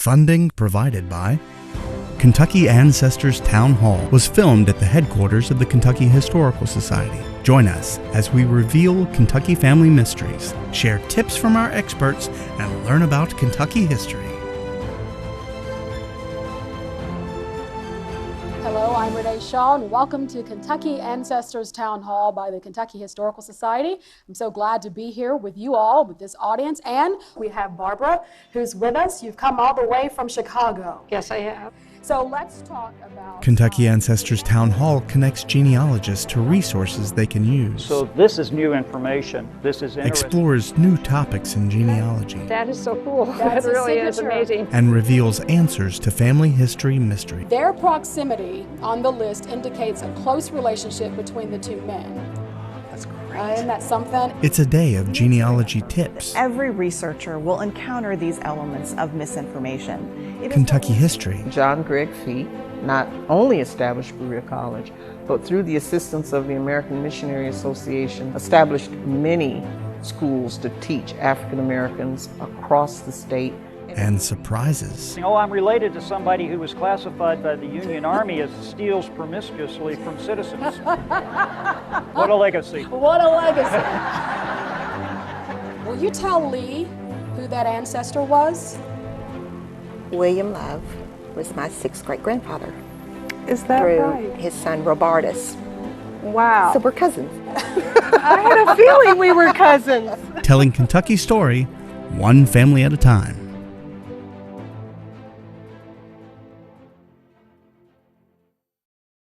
Funding provided by Kentucky Ancestors Town Hall was filmed at the headquarters of the Kentucky Historical Society. Join us as we reveal Kentucky family mysteries, share tips from our experts, and learn about Kentucky history. Hello, I'm Renee Shaw, and welcome to Kentucky Ancestors Town Hall by the Kentucky Historical Society. I'm so glad to be here with you all, with this audience, and we have Barbara, who's with us. You've come all the way from Chicago. Yes, I have. So let's talk about... Kentucky Ancestors Town Hall connects genealogists to resources they can use. So this is new information. This is interesting. Explores new topics in genealogy. That is so cool. That's That really is signature. amazing. And reveals answers to family history mystery. Their proximity on the list indicates a close relationship between the two men. That's great. Isn't that something? It's a day of genealogy tips. Every researcher will encounter these elements of misinformation. It is Kentucky history. John Gregg Fee not only established Berea College, but through the assistance of the American Missionary Association, established many schools to teach African Americans across the state. And surprises. Oh, I'm related to somebody who was classified by the Union Army as steals promiscuously from citizens. What a legacy. What a legacy. Will you tell Lee who that ancestor was? William Love was my sixth great-grandfather. Is that through right? his son Robartus. Wow. So we're cousins. I had a feeling we were cousins. Telling Kentucky story, one family at a time.